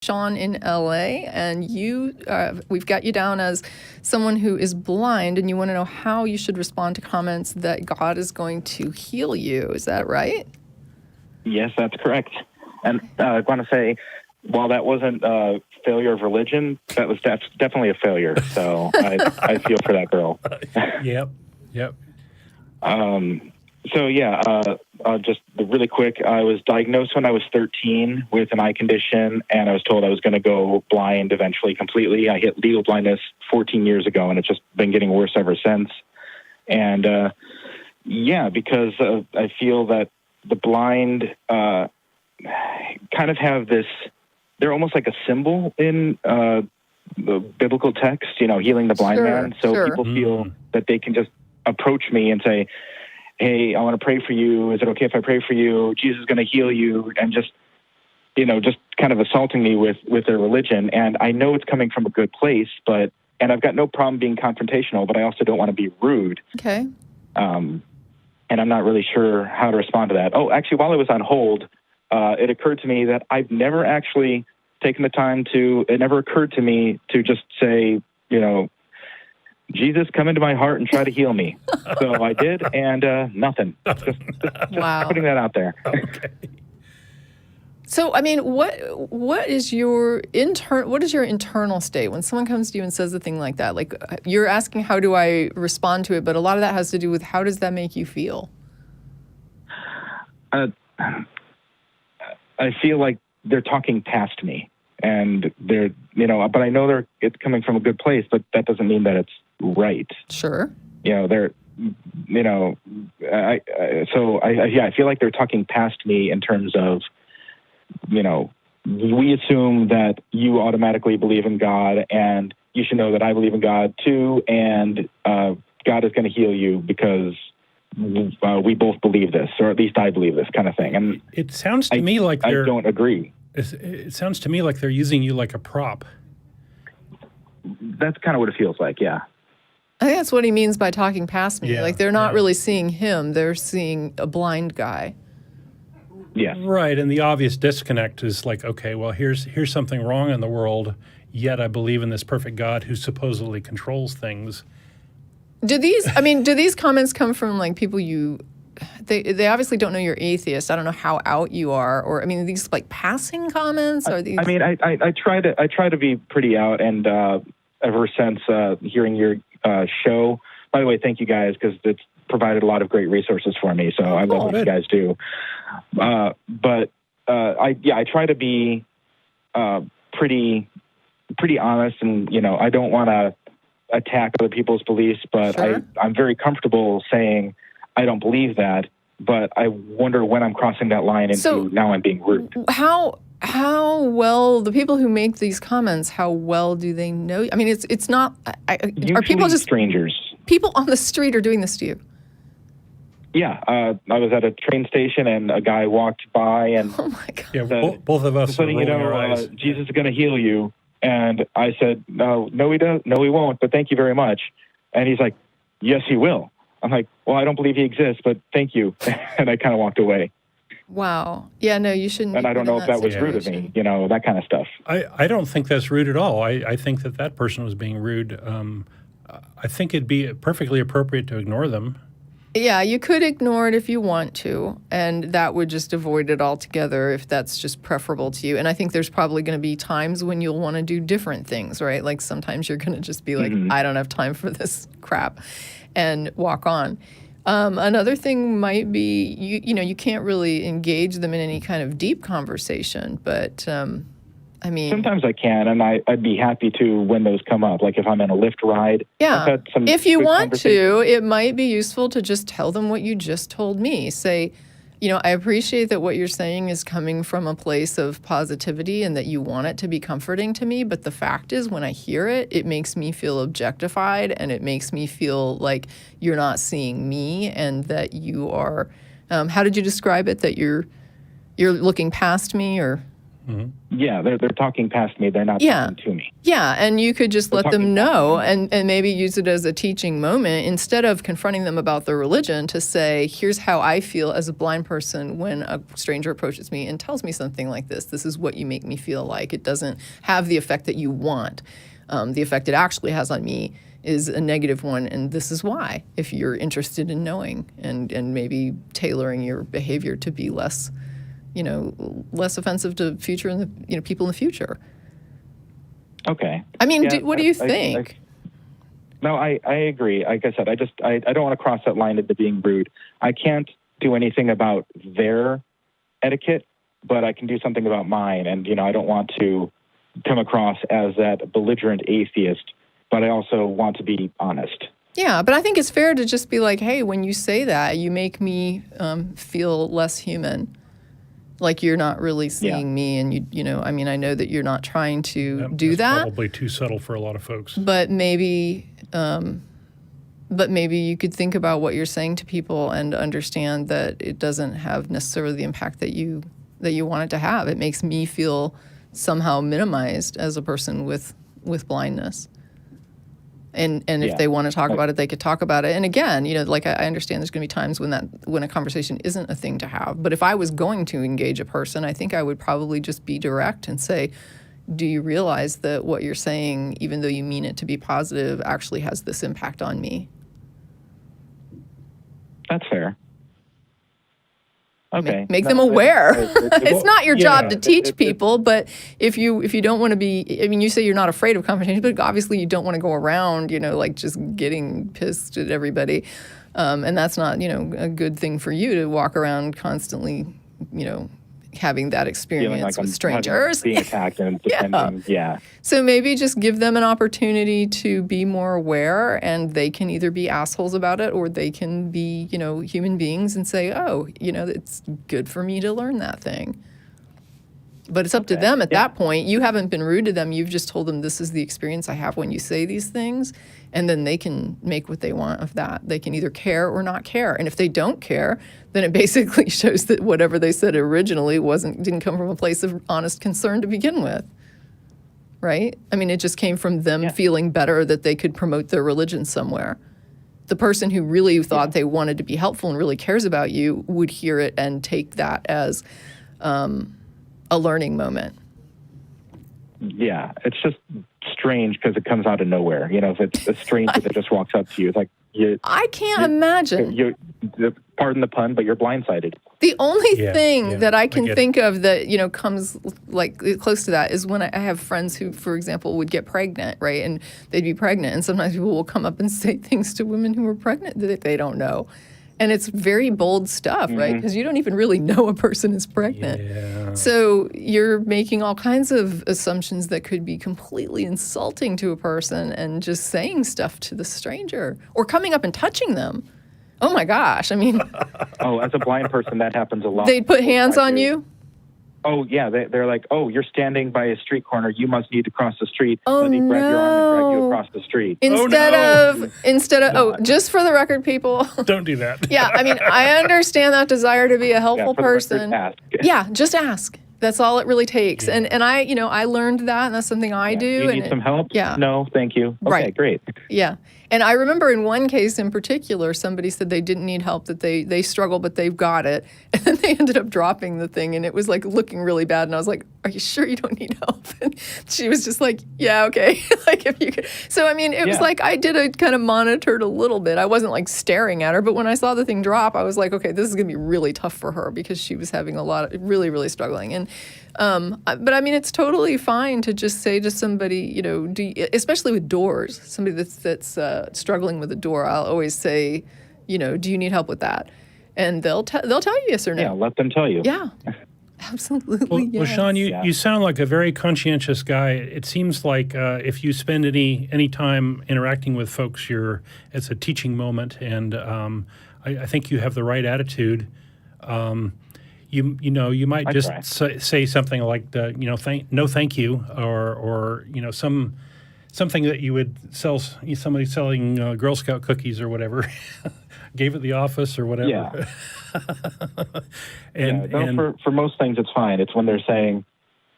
Sean in LA, and we've got you down as someone who is blind, and you want to know how you should respond to comments that God is going to heal you. Is that right? Yes, that's correct. And I want to say, while that wasn't a failure of religion, that's definitely a failure. So I feel for that girl. Yep. So yeah, just really quick, I was diagnosed when I was 13 with an eye condition, and I was told I was going to go blind eventually completely. I hit legal blindness 14 years ago, and it's just been getting worse ever since. And because I feel that the blind kind of have this, they're almost like a symbol in the biblical text, healing the blind man. So people feel that they can just approach me and say, hey, I want to pray for you. Is it okay if I pray for you? Jesus is going to heal you. And just kind of assaulting me with their religion. And I know it's coming from a good place, and I've got no problem being confrontational, but I also don't want to be rude. Okay. And I'm not really sure how to respond to that. Oh, actually, while I was on hold, it occurred to me that I've never actually taken the time it never occurred to me to just say, Jesus, come into my heart and try to heal me. So I did, and nothing. Just wow. Putting that out there. Okay. So, I mean, what is your internal state when someone comes to you and says a thing like that? Like, you're asking, how do I respond to it? But a lot of that has to do with, how does that make you feel? I feel like they're talking past me, and but I know it's coming from a good place, but that doesn't mean that it's right. Sure. I feel like they're talking past me in terms of, we assume that you automatically believe in God, and you should know that I believe in God too, and God is going to heal you because we both believe this, or at least I believe this, kind of thing. And it sounds to me like I don't agree. It sounds to me like they're using you like a prop. That's kind of what it feels like, yeah. I think that's what he means by talking past me. Yeah, like, they're not really seeing him; they're seeing a blind guy. Yeah. Right, and the obvious disconnect is like, okay, well, here's something wrong in the world, yet I believe in this perfect God who supposedly controls things. Do these comments come from like people they obviously don't know you're atheist. I don't know how out you are, or are these like passing comments? Or these? I try to be pretty out, and ever since hearing your show. By the way, thank you guys, because it's provided a lot of great resources for me. So I love what you guys do. I try to be pretty honest, and I don't want to attack other people's beliefs, but sure. I'm very comfortable saying I don't believe that, but I wonder when I'm crossing that line into now I'm being rude. How well, the people who make these comments, how well do they know? It's not, are people just strangers? People on the street are doing this to you? Yeah, I was at a train station, and a guy walked by and oh my God. Yeah, both of us are rolling our eyes. Jesus is going to heal you. And I said, no, he doesn't. No, he won't. But thank you very much. And he's like, yes, he will. I'm like, well, I don't believe he exists, but thank you. And I kind of walked away. Wow. Yeah, no, you shouldn't. And I don't know if that was rude of me, that kind of stuff. I don't think that's rude at all. I think that person was being rude. I think it'd be perfectly appropriate to ignore them. Yeah, you could ignore it if you want to, and that would just avoid it altogether if that's just preferable to you. And I think there's probably going to be times when you'll want to do different things, right? Like sometimes you're going to just be like, I don't have time for this crap, and walk on. Another thing might be, you can't really engage them in any kind of deep conversation, but sometimes I can, and I'd be happy to when those come up. Like if I'm in a Lyft ride. Yeah. If you want to, it might be useful to just tell them what you just told me. Say, I appreciate that what you're saying is coming from a place of positivity and that you want it to be comforting to me. But the fact is, when I hear it, it makes me feel objectified, and it makes me feel like you're not seeing me, and that you are, how did you describe it? That you're looking past me, or? Yeah, they're talking past me. They're not Yeah. talking to me. Yeah, and you could just let them talking know back. and maybe use it as a teaching moment instead of confronting them about their religion to say, here's how I feel as a blind person when a stranger approaches me and tells me something like this. This is what you make me feel like. It doesn't have the effect that you want. The effect it actually has on me is a negative one, and this is why, if you're interested in knowing and maybe tailoring your behavior to be less less offensive to people in the future. Okay. I mean, Yeah, what do you think? No, I agree. Like I said, I don't want to cross that line into being rude. I can't do anything about their etiquette, but I can do something about mine. And, I don't want to come across as that belligerent atheist, but I also want to be honest. Yeah, but I think it's fair to just be like, hey, when you say that, you make me feel less human. Like you're not really seeing me, and I know that you're not trying to do that. Probably too subtle for a lot of folks. But maybe you could think about what you're saying to people and understand that it doesn't have necessarily the impact that you want it to have. It makes me feel somehow minimized as a person with blindness. And if they want to talk about it, they could talk about it. And again, like I understand there's going to be times when a conversation isn't a thing to have. But if I was going to engage a person, I think I would probably just be direct and say, do you realize that what you're saying, even though you mean it to be positive, actually has this impact on me? That's fair. Okay. Make them aware. It's not your job to teach people, but if you don't want to be, you say you're not afraid of confrontation, but obviously you don't want to go around, like just getting pissed at everybody. And that's not, a good thing for you to walk around constantly, having that experience like with strangers. Being attacked and defending. Yeah. So maybe just give them an opportunity to be more aware, and they can either be assholes about it or they can be, human beings and say, oh, it's good for me to learn that thing. But it's up to them at that point. You haven't been rude to them. You've just told them this is the experience I have when you say these things. And then they can make what they want of that. They can either care or not care. And if they don't care, then it basically shows that whatever they said originally didn't come from a place of honest concern to begin with. Right? It just came from them feeling better that they could promote their religion somewhere. The person who really thought they wanted to be helpful and really cares about you would hear it and take that as a learning moment. Yeah, it's just strange because it comes out of nowhere. If it's a stranger that just walks up to you, it's like I can't imagine. Pardon the pun, but you're blindsided. The only thing that I can think it. of that comes like close to that is when I have friends who, for example, would get pregnant, right? And they'd be pregnant, and sometimes people will come up and say things to women who are pregnant that they don't know. And it's very bold stuff, right? Because you don't even really know a person is pregnant. Yeah. So you're making all kinds of assumptions that could be completely insulting to a person and just saying stuff to the stranger or coming up and touching them. Oh my gosh, as a blind person, that happens a lot. They'd put hands on you? Oh, yeah, they're like, oh, you're standing by a street corner. You must need to cross the street. Oh, Let me grab your arm and drag you across the street. Instead of, just for the record, people. Don't do that. Yeah, I understand that desire to be a helpful person. Ask. Yeah, just ask. That's all it really takes. Yeah. And I learned that, and that's something I do. You need some help? Yeah. No, thank you. Okay, right. Great. Yeah. And I remember in one case in particular, somebody said they didn't need help, that they struggle, but they've got it. And then they ended up dropping the thing, and it was like looking really bad. And I was like, are you sure you don't need help? And she was just like, yeah, okay. Like if you could. So, it was like I did a kind of monitored a little bit. I wasn't like staring at her, but when I saw the thing drop, I was like, okay, this is going to be really tough for her because she was having a lot of really, really struggling. And but it's totally fine to just say to somebody, especially with doors, somebody that's struggling with a door, I'll always say, do you need help with that? And they'll tell you yes or no. Yeah, let them tell you. Yeah, absolutely. Well, Sean, you sound like a very conscientious guy. It seems like if you spend any time interacting with folks, it's a teaching moment, and I think you have the right attitude. You might just say something like thank you, or something that you would sell somebody selling Girl Scout cookies or whatever, gave at the office or whatever. Yeah. For most things it's fine. It's when they're saying,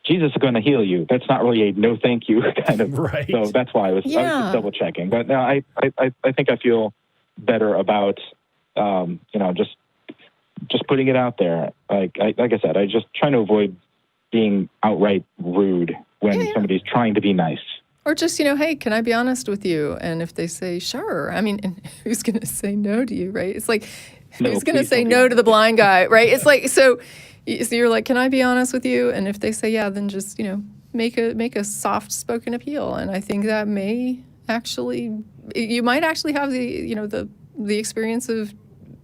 Jesus is going to heal you. That's not really a no thank you kind of. Right. So that's why I was just double checking. But no, I think I feel better about, just putting it out there. Like I said, I just trying to avoid being outright rude when somebody's trying to be nice. Or just, hey, can I be honest with you? And if they say, sure, I mean, and who's going to say no to you, right? It's like, who's going to say no to the blind guy, right? It's like, so you're like, can I be honest with you? And if they say, yeah, then just, make a soft spoken appeal. And I think that you might actually have the experience of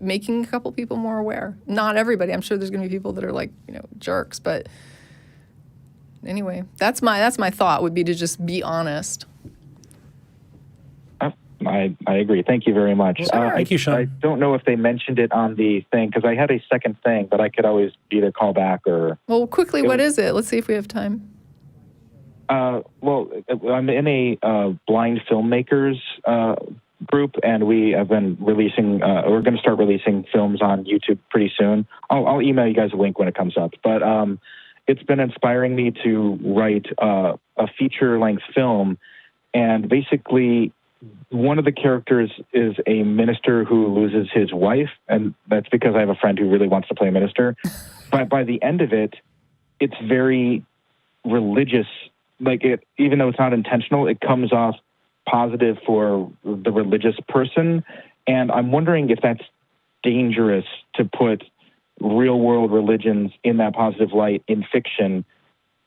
making a couple people more aware. Not everybody. I'm sure there's going to be people that are like, jerks, but anyway, that's my thought would be to just be honest. I agree. Thank you very much. Thank you, Sean. I don't know if they mentioned it on the thing because I had a second thing, but I could always either call back or. Well, quickly, what is it? Let's see if we have time. Well, I'm in a blind filmmakers group, and we have been releasing. We're going to start releasing films on YouTube pretty soon. I'll email you guys a link when it comes up, but. It's been inspiring me to write a feature-length film, and basically one of the characters is a minister who loses his wife, and that's because I have a friend who really wants to play a minister. But by the end of it, it's very religious. Like even though it's not intentional, it comes off positive for the religious person, and I'm wondering if that's dangerous to put real world religions in that positive light in fiction,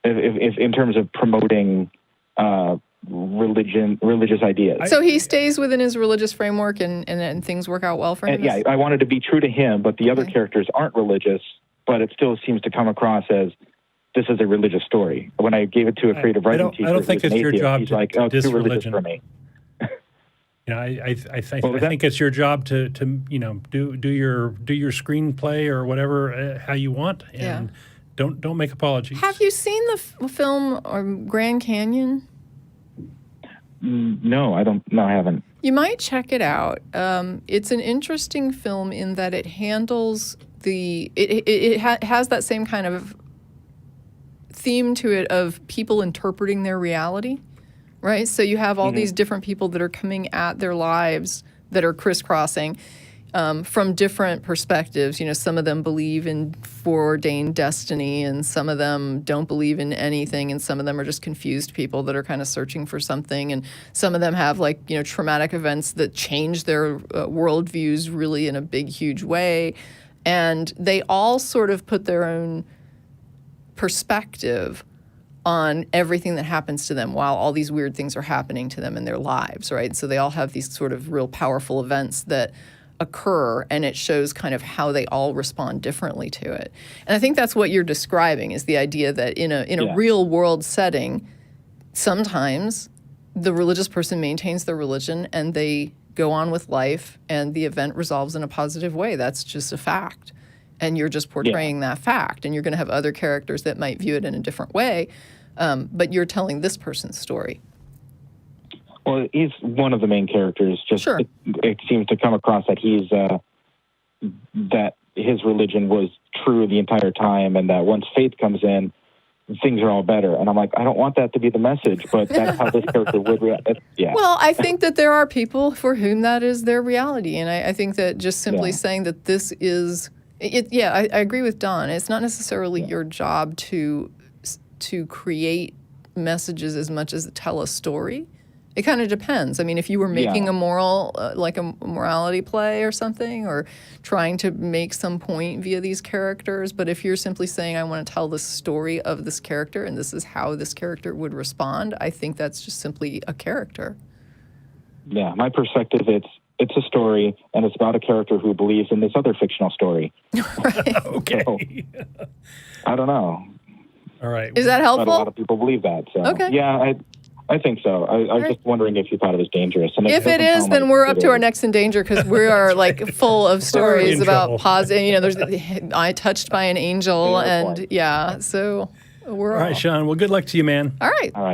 if in terms of promoting religious ideas. So he stays within his religious framework and things work out well for him? Yeah, I wanted to be true to him, but the other characters aren't religious, but it still seems to come across as this is a religious story. When I gave it to a creative writing teacher, I don't think it's your job he's to like, oh, diss too religious religion for me. I think it's your job to do your screenplay or whatever how you want, and don't make apologies. Have you seen the film Grand Canyon? No, I don't. No, I haven't. You might check it out. It's an interesting film in that it handles it has that same kind of theme to it of people interpreting their reality. Right? So you have all these different people that are coming at their lives that are crisscrossing from different perspectives. Some of them believe in foreordained destiny, and some of them don't believe in anything, and some of them are just confused people that are kind of searching for something, and some of them have traumatic events that change their worldviews really in a big, huge way. And they all sort of put their own perspective on everything that happens to them while all these weird things are happening to them in their lives, right? So they all have these sort of real powerful events that occur, and it shows kind of how they all respond differently to it. And I think that's what you're describing, is the idea that in a real world setting, sometimes the religious person maintains their religion and they go on with life and the event resolves in a positive way. That's just a fact. And you're just portraying that fact, and you're going to have other characters that might view it in a different way, but you're telling this person's story. Well, he's one of the main characters. Just it seems to come across that he's that his religion was true the entire time, and that once faith comes in, things are all better. And I'm like, I don't want that to be the message, but that's how this character would react. Well, I think that there are people for whom that is their reality, and I think that just simply saying that this is. I agree with Don. It's not necessarily your job to create messages as much as tell a story. It kind of depends. I mean, if you were making a moral, like a morality play or something, or trying to make some point via these characters, but if you're simply saying, I want to tell the story of this character and this is how this character would respond, I think that's just simply a character. Yeah, my perspective, it's a story, and it's about a character who believes in this other fictional story. Right. Okay. So, I don't know. All right. Is that helpful? But a lot of people believe that. So. Okay. Yeah, I think so. I was just wondering if you thought it was dangerous. And if it is, then we're up to our next in danger, because we are full of stories about positive. There's I touched by an angel, and so we're all right, Sean. Well, good luck to you, man. All right. All right.